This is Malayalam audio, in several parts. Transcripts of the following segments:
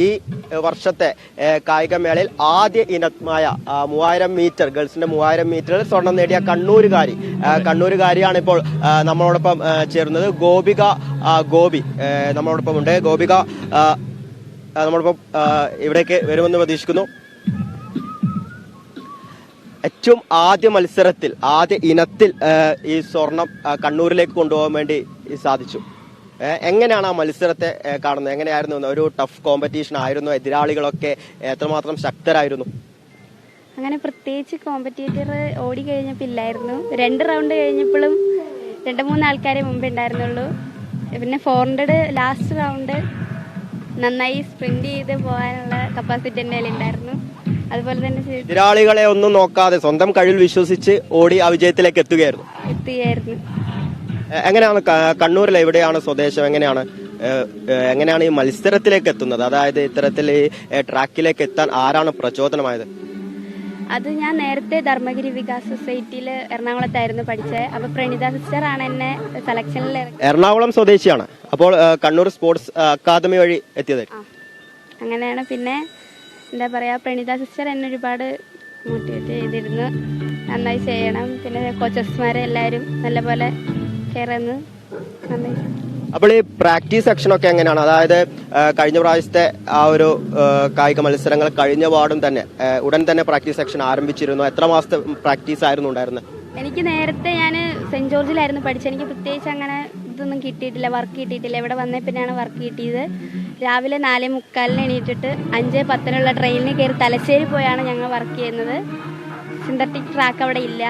ഈ വർഷത്തെ കായികമേളയിൽ ആദ്യ ഇനമായ 3000 മീറ്റർ ഗേൾസിന്റെ 3000 മീറ്ററിൽ സ്വർണം നേടിയ കണ്ണൂരുകാരിയാണ് ഇപ്പോൾ നമ്മളോടൊപ്പം ചേരുന്നത്. ഗോപി നമ്മളോടൊപ്പം ഉണ്ട്. ഗോപിക നമ്മളോടൊപ്പം ഇവിടേക്ക് വരുമെന്ന് പ്രതീക്ഷിക്കുന്നു. ഏറ്റവും ആദ്യ ഇനത്തിൽ ഈ സ്വർണം കണ്ണൂരിലേക്ക് കൊണ്ടുപോകാൻ വേണ്ടി സാധിച്ചു. എങ്ങനെയാണ് ആ മത്സരത്തെ കാണുന്നത്? എങ്ങനെയായിരുന്നു? ഒരു ടഫ് കോമ്പറ്റീഷൻ ആയിരുന്നു? എതിരാളികളൊക്കെ എത്രമാത്രം ശക്തരായിരുന്നു? അങ്ങനെ പ്രത്യേകിച്ച് കോമ്പറ്റീറ്റർ ഓടി കഴിഞ്ഞപ്പോൾ ഇല്ലായിരുന്നു. 2 റൗണ്ട് കഴിഞ്ഞപ്പോഴും 2-3 ആൾക്കാരെ മുമ്പേ ഉണ്ടായിരുന്നുള്ളൂ. പിന്നെ 400 ലാസ്റ്റ് റൗണ്ട് നന്നായി സ്പ്രിന്റ് ചെയ്ത് പോകാനുള്ള കപ്പാസിറ്റി എൻ്റെ ഉണ്ടായിരുന്നു. അതുപോലെ തന്നെ എതിരാളികളെ ഒന്നും നോക്കാതെ സ്വന്തം കഴിവിൽ വിശ്വസിച്ച് ഓടി ആ വിജയത്തിലേക്ക് എത്തുകയായിരുന്നു. എങ്ങനെയാണ് കണ്ണൂരിൽ എവിടെയാണ് സ്വദേശം? എങ്ങനെയാണ് ഈ മത്സരത്തിലേക്ക് എത്തുന്നത്? അതായത് ഇത്തരത്തിൽ ഈ ട്രാക്കിലേക്ക് എത്താൻ ആരാണ് പ്രചോദനമായത്? അത് ഞാൻ നേരത്തെ ധർമ്മഗിരി വികാസ് സൊസൈറ്റിയിൽ എറണാകുളത്തായിരുന്നു പഠിച്ചത്. അപ്പൊ പ്രണിത സിസ്റ്റർ ആണ് എന്നെ സെലക്ഷനിൽ. എറണാകുളം സ്വദേശിയാണ്. അപ്പോൾ കണ്ണൂർ സ്പോർട്സ് അക്കാദമി വഴി എത്തിയത് അങ്ങനെയാണ്. പിന്നെ എന്താ പറയാ, പ്രണിത സിസ്റ്റർ എന്നെ ഒരുപാട് മോട്ടിവേറ്റ് ചെയ്തിരുന്നു, നന്നായി ചെയ്യണം. പിന്നെ കോച്ചസ്മാരെ എല്ലാവരും നല്ലപോലെ കെയർ ചെയ്യുന്നു, നന്നായി. അപ്പോൾ ഈ പ്രാക്ടീസ് സെക്ഷനൊക്കെ എങ്ങനെയാണ്? അതായത് കഴിഞ്ഞ പ്രാവശ്യത്തെ ആ ഒരു കായിക മത്സരങ്ങൾ കഴിഞ്ഞ പാടും തന്നെ ഉടൻ തന്നെ പ്രാക്ടീസ് സെക്ഷൻ ആരംഭിച്ചിരുന്നു. എത്ര മാസത്തെ പ്രാക്ടീസ് ആയിരുന്നു ഉണ്ടായിരുന്നത്? എനിക്ക് നേരത്തെ ഞാൻ സെന്റ് ജോർജിലായിരുന്നു പഠിച്ചത്. എനിക്ക് പ്രത്യേകിച്ച് അങ്ങനെ ഇതൊന്നും കിട്ടിയിട്ടില്ല, വർക്ക് കിട്ടിയിട്ടില്ല. ഇവിടെ വന്നേ പിന്നെയാണ് വർക്ക് കിട്ടിയത്. രാവിലെ 4:45 എണീറ്റിട്ട് 5:10 ട്രെയിനിന് കയറി തലശ്ശേരി പോയാണ് ഞങ്ങൾ വർക്ക് ചെയ്യുന്നത്. സിന്തറ്റിക് ട്രാക്ക് അവിടെ ഇല്ല.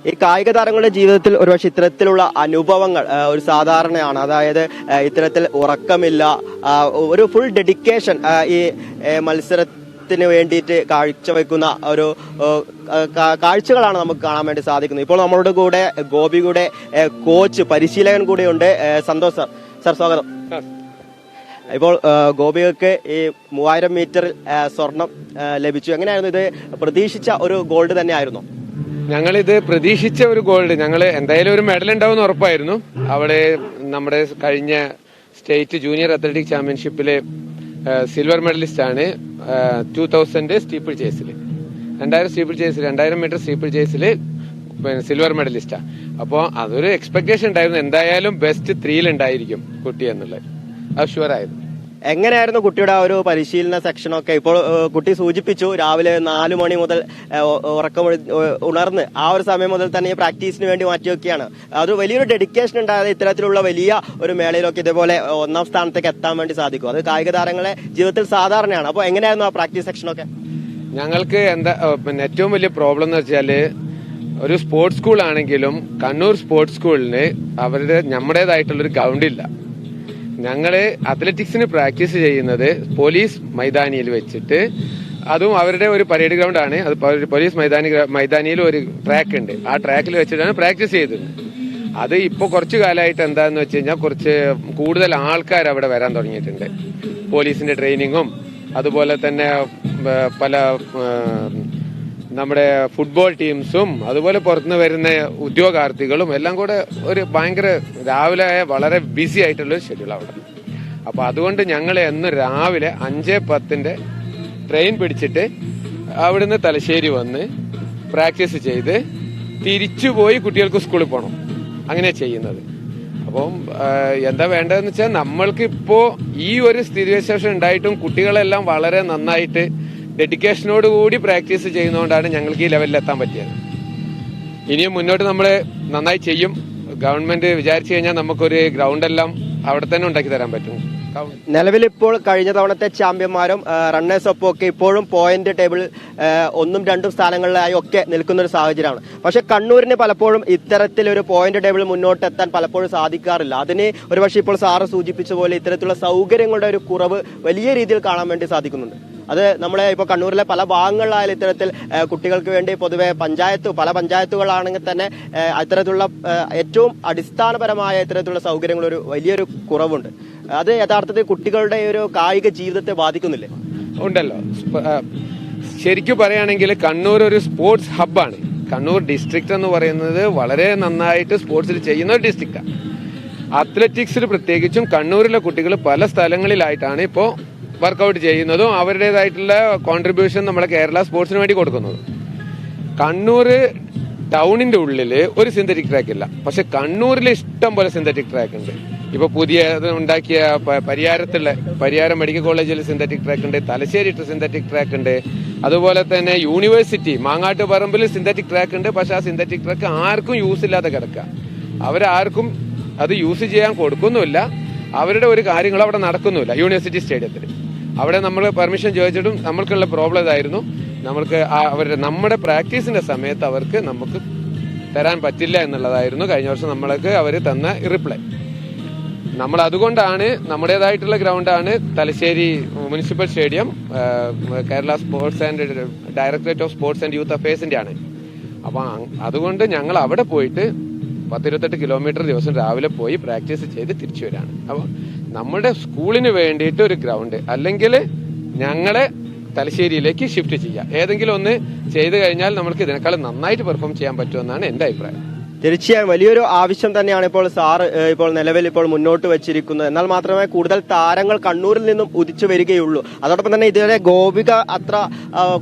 ഈ കായിക താരങ്ങളുടെ ജീവിതത്തിൽ ഒരുപക്ഷെ ഇത്തരത്തിലുള്ള അനുഭവങ്ങൾ ഒരു സാധാരണയാണ്. അതായത് ഇത്തരത്തിൽ ഉറക്കമില്ല, ഒരു ഫുൾ ഡെഡിക്കേഷൻ ഈ മത്സരത്തിന് വേണ്ടിയിട്ട് കാഴ്ചവെക്കുന്ന ഒരു കാഴ്ചകളാണ് നമുക്ക് കാണാൻ വേണ്ടി സാധിക്കുന്നത്. ഇപ്പോൾ നമ്മളുടെ കൂടെ ഗോപിയുടെ കോച്ച് പരിശീലകൻ കൂടെയുണ്ട്. സന്തോഷ് സർ സ്വാഗതം. ഇപ്പോൾ ഗോപികൾക്ക് ഈ 3000 മീറ്ററിൽ സ്വർണം ലഭിച്ചു. എങ്ങനെയായിരുന്നു? ഇത് പ്രതീക്ഷിച്ച ഒരു ഗോൾഡ് തന്നെയായിരുന്നു? ഞങ്ങളിത് പ്രതീക്ഷിച്ച ഒരു ഗോൾഡ്. ഞങ്ങൾ എന്തായാലും ഒരു മെഡൽ ഉണ്ടാവുമെന്ന് ഉറപ്പായിരുന്നു. അവിടെ നമ്മുടെ കഴിഞ്ഞ സ്റ്റേറ്റ് ജൂനിയർ അത്ലറ്റിക് ചാമ്പ്യൻഷിപ്പിലെ സിൽവർ മെഡലിസ്റ്റ് ആണ്. 2000 സ്റ്റീപ്പിൾ ചേസിൽ 2000 മീറ്റർ സ്റ്റീപ്പിൾ ചേസിൽ സിൽവർ മെഡലിസ്റ്റാ. അപ്പോൾ അതൊരു എക്സ്പെക്ടേഷൻ ഉണ്ടായിരുന്നു, എന്തായാലും ബെസ്റ്റ് 3 ഉണ്ടായിരിക്കും കുട്ടി എന്നുള്ളത്. അത് ഷുവറായിരുന്നു. എങ്ങനെയായിരുന്നു കുട്ടിയുടെ ആ ഒരു പരിശീലന സെക്ഷനൊക്കെ? ഇപ്പോൾ കുട്ടി സൂചിപ്പിച്ചു രാവിലെ 4 മണി മുതൽ ഉണർന്ന് ആ ഒരു സമയം മുതൽ തന്നെ പ്രാക്ടീസിന് വേണ്ടി മാറ്റിവെക്കുകയാണ്. അത് വലിയൊരു ഡെഡിക്കേഷൻ ഉണ്ടായത് ഇത്തരത്തിലുള്ള വലിയ ഒരു മേളയിലൊക്കെ ഇതേപോലെ 1ാം സ്ഥാനത്തേക്ക് എത്താൻ വേണ്ടി സാധിക്കും. അത് കായിക താരങ്ങളെ ജീവിതത്തിൽ സാധാരണയാണ്. അപ്പോൾ എങ്ങനെയായിരുന്നു ആ പ്രാക്ടീസ് സെക്ഷനൊക്കെ? ഞങ്ങൾക്ക് പിന്നെ ഏറ്റവും വലിയ പ്രോബ്ലം എന്ന് വെച്ചാല്, ഒരു സ്പോർട്സ് സ്കൂൾ ആണെങ്കിലും കണ്ണൂർ സ്പോർട്സ് സ്കൂളിന് നമ്മുടേതായിട്ടുള്ളൊരു ഗ്രൗണ്ട് ഇല്ല. ഞങ്ങള് അത്ലറ്റിക്സിന് പ്രാക്ടീസ് ചെയ്യുന്നത് പോലീസ് മൈതാനിയിൽ വെച്ചിട്ട്, അതും അവരുടെ ഒരു പരേഡ് ഗ്രൗണ്ട് ആണ്. അത് പോലീസ് മൈതാനിയിൽ ഒരു ട്രാക്ക് ഉണ്ട്. ആ ട്രാക്കിൽ വെച്ചിട്ടാണ് പ്രാക്ടീസ് ചെയ്തത്. അത് ഇപ്പോൾ കുറച്ചു കാലമായിട്ട് എന്താന്ന് വെച്ച് കഴിഞ്ഞാൽ കുറച്ച് കൂടുതൽ ആൾക്കാർ അവിടെ വരാൻ തുടങ്ങിയിട്ടുണ്ട്. പോലീസിന്റെ ട്രെയിനിങ്ങും അതുപോലെ തന്നെ പല നമ്മുടെ ഫുട്ബോൾ ടീംസും അതുപോലെ പുറത്തുനിന്ന് വരുന്ന ഉദ്യോഗാർത്ഥികളും എല്ലാം കൂടെ ഒരു ഭയങ്കര രാവിലെ വളരെ ബിസി ആയിട്ടുള്ളൊരു ഷെഡ്യൂൾ അവിടെ. അപ്പൊ അതുകൊണ്ട് ഞങ്ങൾ എന്ന് രാവിലെ 5:10 ട്രെയിൻ പിടിച്ചിട്ട് അവിടുന്ന് തലശ്ശേരി വന്ന് പ്രാക്ടീസ് ചെയ്ത് തിരിച്ചുപോയി കുട്ടികൾക്ക് സ്കൂളിൽ പോകണം. അങ്ങനെ ചെയ്യുന്നത്. അപ്പം എന്താ വേണ്ടതെന്ന് വെച്ചാൽ, നമ്മൾക്ക് ഇപ്പോ ഈ ഒരു സ്ഥിതിവിശേഷം ഉണ്ടായിട്ടും കുട്ടികളെല്ലാം വളരെ നന്നായിട്ട് ഡെഡിക്കേഷനോട് കൂടി പ്രാക്ടീസ് ചെയ്യുന്നതുകൊണ്ടാണ് ഞങ്ങൾക്ക് ഈ ലെവലിൽ എത്താൻ പറ്റിയത്. ഇനിയും മുന്നോട്ട് നമ്മൾ നന്നായി ചെയ്യും. ഗവൺമെന്റ് വിചാരിച്ചു കഴിഞ്ഞാൽ നമുക്കൊരു ഗ്രൗണ്ട് എല്ലാം അവിടെ തന്നെ ഉണ്ടാക്കി തരാൻ പറ്റും. നിലവിൽ ഇപ്പോൾ കഴിഞ്ഞ തവണത്തെ ചാമ്പ്യന്മാരും റണ്ണേഴ്സ് ഒപ്പം ഒക്കെ ഇപ്പോഴും പോയിന്റ് ടേബിൾ 1ഉം 2ഉം സ്ഥാനങ്ങളിലായി ഒക്കെ നിൽക്കുന്ന ഒരു സാഹചര്യമാണ്. പക്ഷെ കണ്ണൂരിന് പലപ്പോഴും ഇത്തരത്തിലൊരു പോയിന്റ് ടേബിൾ മുന്നോട്ട് എത്താൻ പലപ്പോഴും സാധിക്കാറില്ല. അതിന് ഒരുപക്ഷെ ഇപ്പോൾ സാറ് സൂചിപ്പിച്ച പോലെ ഇത്തരത്തിലുള്ള സൗകര്യങ്ങളുടെ ഒരു കുറവ് വലിയ രീതിയിൽ കാണാൻ വേണ്ടി സാധിക്കുന്നുണ്ട്. അത് നമ്മളെ ഇപ്പോൾ കണ്ണൂരിലെ പല ഭാഗങ്ങളിലായാലും ഇത്തരത്തിൽ കുട്ടികൾക്ക് വേണ്ടി പൊതുവെ പല പഞ്ചായത്തുകളാണെങ്കിൽ തന്നെ ഇത്തരത്തിലുള്ള ഏറ്റവും അടിസ്ഥാനപരമായ ഇത്തരത്തിലുള്ള സൗകര്യങ്ങളൊരു വലിയൊരു കുറവുണ്ട്. അത് യഥാർത്ഥത്തിൽ കുട്ടികളുടെ ഒരു കായിക ജീവിതത്തെ ബാധിക്കുന്നില്ലേ? ഉണ്ടല്ലോ. ശരിക്കും പറയുകയാണെങ്കിൽ കണ്ണൂർ ഒരു സ്പോർട്സ് ഹബ്ബാണ്. കണ്ണൂർ ഡിസ്ട്രിക്ട് എന്ന് പറയുന്നത് വളരെ നന്നായിട്ട് സ്പോർട്സിൽ ചെയ്യുന്ന ഒരു ഡിസ്ട്രിക്റ്റാണ്. അത്ലറ്റിക്സിൽ പ്രത്യേകിച്ചും കണ്ണൂരിലെ കുട്ടികൾ പല സ്ഥലങ്ങളിലായിട്ടാണ് ഇപ്പോൾ വർക്കൗട്ട് ചെയ്യുന്നതും അവരുടേതായിട്ടുള്ള കോൺട്രിബ്യൂഷൻ നമ്മുടെ കേരള സ്പോർട്സിന് വേണ്ടി കൊടുക്കുന്നത്. കണ്ണൂർ ടൗണിന്റെ ഉള്ളിൽ ഒരു സിന്തറ്റിക് ട്രാക്ക് ഇല്ല, പക്ഷെ കണ്ണൂരിൽ ഇഷ്ടം പോലെ സിന്തറ്റിക് ട്രാക്ക് ഉണ്ട്. ഇപ്പൊ പുതിയ ഉണ്ടാക്കിയ പരിയാരം മെഡിക്കൽ കോളേജിൽ സിന്തറ്റിക് ട്രാക്ക് ഉണ്ട്, തലശ്ശേരി സിന്തറ്റിക് ട്രാക്ക് ഉണ്ട്, അതുപോലെ തന്നെ യൂണിവേഴ്സിറ്റി മാങ്ങാട്ടുപറമ്പിൽ സിന്തറ്റിക് ട്രാക്ക് ഉണ്ട്. പക്ഷെ ആ സിന്തറ്റിക് ട്രാക്ക് ആർക്കും യൂസ് ഇല്ലാതെ കിടക്കുക, അവരാർക്കും അത് യൂസ് ചെയ്യാൻ കൊടുക്കുന്നുമില്ല, അവരുടെ ഒരു കാര്യങ്ങളും അവിടെ നടക്കുന്നുമില്ല. യൂണിവേഴ്സിറ്റി സ്റ്റേഡിയത്തിൽ അവിടെ നമ്മൾ പെർമിഷൻ ചോദിച്ചിട്ടും നമ്മൾക്കുള്ള പ്രോബ്ലം ഇതായിരുന്നു, നമ്മുടെ പ്രാക്ടീസിന്റെ സമയത്ത് നമുക്ക് തരാൻ പറ്റില്ല എന്നുള്ളതായിരുന്നു കഴിഞ്ഞ വർഷം നമ്മൾക്ക് അവർ തന്ന റിപ്ലൈ. നമ്മൾ അതുകൊണ്ടാണ് നമ്മുടേതായിട്ടുള്ള ഗ്രൗണ്ടാണ് Thalassery municipal stadium, Kerala sports and directorate of sports and youth അഫയേഴ്സിന്റെ ആണ്. അപ്പൊ അതുകൊണ്ട് ഞങ്ങൾ അവിടെ പോയിട്ട് 10-28 കിലോമീറ്റർ ദിവസം രാവിലെ പോയി പ്രാക്ടീസ് ചെയ്ത് തിരിച്ചു വരാണ്. അപ്പോൾ നമ്മുടെ സ്കൂളിന് വേണ്ടിയിട്ട് ഒരു ഗ്രൗണ്ട് അല്ലെങ്കിൽ ഞങ്ങളെ തലശ്ശേരിയിലേക്ക് ഷിഫ്റ്റ് ചെയ്യാം. ഏതെങ്കിലും ഒന്ന് ചെയ്തു കഴിഞ്ഞാൽ നമുക്ക് ഇതിനേക്കാൾ നന്നായിട്ട് പെർഫോം ചെയ്യാൻ പറ്റുമെന്നാണ് എൻ്റെ അഭിപ്രായം. തീർച്ചയായും വലിയൊരു ആവശ്യം തന്നെയാണ് ഇപ്പോൾ സാർ ഇപ്പോൾ നിലവിൽ മുന്നോട്ട് വെച്ചിരിക്കുന്നത്. എന്നാൽ മാത്രമേ കൂടുതൽ താരങ്ങൾ കണ്ണൂരിൽ നിന്നും ഉദിച്ചു വരികയുള്ളൂ. അതോടൊപ്പം തന്നെ ഇതുവരെ ഗോപിക അത്ര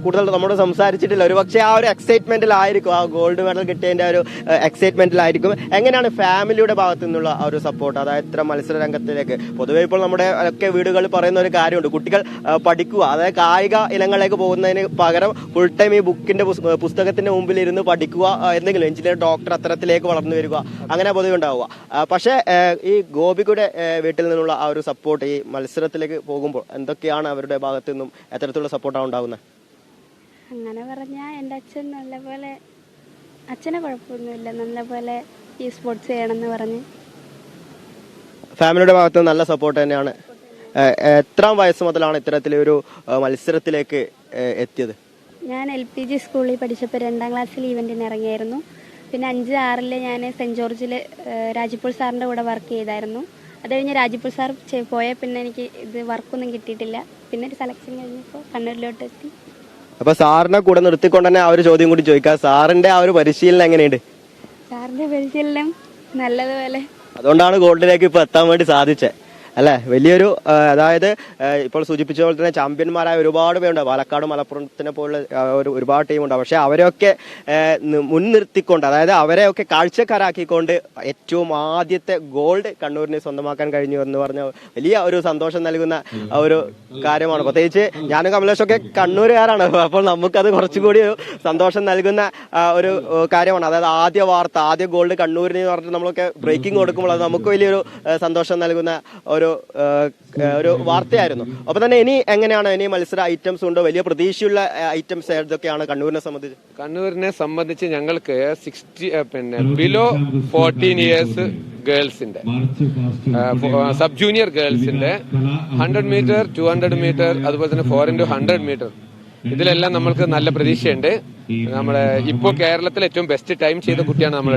കൂടുതൽ നമ്മോട് സംസാരിച്ചിട്ടില്ല. ഒരുപക്ഷെ ആ ഒരു എക്സൈറ്റ്മെന്റിലായിരിക്കും, ആ ഗോൾഡ് മെഡൽ കിട്ടിയതിന്റെ ഒരു എക്സൈറ്റ്മെന്റിലായിരിക്കും. എങ്ങനെയാണ് ഫാമിലിയുടെ ഭാഗത്തു നിന്നുള്ള ആ ഒരു സപ്പോർട്ട്, അതായത് ഇത്ര മത്സര രംഗത്തിലേക്ക്? പൊതുവെ ഇപ്പോൾ നമ്മുടെ ഒക്കെ വീടുകളിൽ പറയുന്ന ഒരു കാര്യമുണ്ട്, കുട്ടികൾ പഠിക്കുക, അതായത് കായിക ഇനങ്ങളിലേക്ക് പോകുന്നതിന് പകരം ഫുൾ ടൈം ഈ പുസ്തകത്തിന്റെ മുമ്പിൽ ഇരുന്ന് പഠിക്കുക, എന്തെങ്കിലും എഞ്ചിനീയർ, ഡോക്ടർ അത്തരത്തിൽ വളർന്നു വരിക, അങ്ങനെ പൊതുവെ ഉണ്ടാവുക. പക്ഷേ ഈ ഗോപികയുടെ വീട്ടിൽ നിന്നുള്ള ആ ഒരു സപ്പോർട്ട് ഈ മത്സരത്തിലേക്ക് പോകുമ്പോൾ എന്തൊക്കെയാണ് അവരുടെ ഭാഗത്തു നിന്നും എത്തരത്തിലുള്ള സപ്പോർട്ടാണ് ഉണ്ടാകുന്നത്? അങ്ങനെ പറഞ്ഞാൽ എൻ്റെ അച്ഛൻ നല്ലപോലെ, അച്ഛനെ കുഴപ്പമൊന്നുമില്ല, നല്ലപോലെ ഈ സ്പോർട്സ് ചെയ്യണമെന്ന് പറഞ്ഞ് ഫാമിലിയുടെ ഭാഗത്ത് നല്ല സപ്പോർട്ട് തന്നെയാണ്. എത്രാം വയസ്സ് മുതലാണ് ഇത്തരത്തിലൊരു മത്സരത്തിലേക്ക് എത്തിയത്? ഞാൻ LPG സ്കൂളിൽ പഠിച്ചപ്പോൾ 2ാം ക്ലാസ്സിൽ ഈവെന്റിന് ഇറങ്ങിയായിരുന്നു. പിന്നെ 5-6 ഞാൻ സെൻറ് ജോർജിൽ രാജിപ്പോൾ സാറിൻ്റെ കൂടെ വർക്ക് ചെയ്തായിരുന്നു. അത് കഴിഞ്ഞ് രാജിപ്പോൾ സാർ പോയാൽ പിന്നെ എനിക്ക് ഇത് വർക്കൊന്നും കിട്ടിയിട്ടില്ല. പിന്നെ ഒരു സെലക്ഷൻ കഴിഞ്ഞപ്പോൾ കണ്ണൂരിലോട്ട് എത്തി. അപ്പൊ സാറിനെ കൂടെ നിർത്തിക്കൊണ്ട് തന്നെ ആ ഒരു ചോദ്യം കൂടി ചോദിക്കാം, സാറിന്റെ ആ ഒരു പരിശീലനം എങ്ങനെയുണ്ട്? സാറിൻ്റെ പരിശീലനം നല്ലതുപോലെ. അതുകൊണ്ടാണ് ഗോൾഡിലേക്ക് ഇപ്പൊ എത്താൻ വേണ്ടി സാധിച്ചത് അല്ലെ? വലിയൊരു അതായത് ഇപ്പോൾ സൂചിപ്പിച്ച പോലെ തന്നെ ചാമ്പ്യന്മാരായ ഒരുപാട് പേരുണ്ട്. പാലക്കാട്, മലപ്പുറത്തിനെ പോലുള്ള ഒരുപാട് ടീമുണ്ട്. പക്ഷെ അവരെയൊക്കെ മുൻനിർത്തിക്കൊണ്ട്, അതായത് അവരെയൊക്കെ കാഴ്ചക്കാരാക്കിക്കൊണ്ട് ഏറ്റവും ആദ്യത്തെ ഗോൾഡ് കണ്ണൂരിന് സ്വന്തമാക്കാൻ കഴിഞ്ഞു എന്ന് പറഞ്ഞ വലിയ ഒരു സന്തോഷം നൽകുന്ന ഒരു കാര്യമാണ്. പ്രത്യേകിച്ച് ഞാനും കമലേഷൊക്കെ കണ്ണൂരുകാരാണ്. അപ്പോൾ നമുക്കത് കുറച്ചുകൂടി സന്തോഷം നൽകുന്ന ഒരു കാര്യമാണ്. അതായത് ആദ്യ വാർത്ത, ആദ്യ ഗോൾഡ് കണ്ണൂരിന് പറഞ്ഞിട്ട് നമ്മളൊക്കെ ബ്രേക്കിംഗ് കൊടുക്കുമ്പോൾ അത് നമുക്ക് വലിയൊരു സന്തോഷം നൽകുന്ന ഒരു വാർത്തയായിരുന്നു. അപ്പൊ തന്നെ ഇനി എങ്ങനെയാണ്, ഇനി മത്സര ഐറ്റംസ് ഉണ്ട്, വലിയ പ്രതീക്ഷയുള്ള ഐറ്റംസ് ഏതൊക്കെയാണ് കണ്ണൂരിനെ സംബന്ധിച്ച്? കണ്ണൂരിനെ സംബന്ധിച്ച് ഞങ്ങൾക്ക് ബിലോ 14 ഇയേഴ്സ് ഗേൾസിന്റെ, സബ് ജൂനിയർ ഗേൾസിന്റെ 100 മീറ്റർ, 200 മീറ്റർ, അതുപോലെ തന്നെ 4x100 മീറ്റർ, ഇതിലെല്ലാം നമ്മൾക്ക് നല്ല പ്രതീക്ഷയുണ്ട്. നമ്മളെ ഇപ്പോൾ കേരളത്തിൽ ഏറ്റവും ബെസ്റ്റ് ടൈം ചെയ്ത കുട്ടിയാണ് നമ്മൾ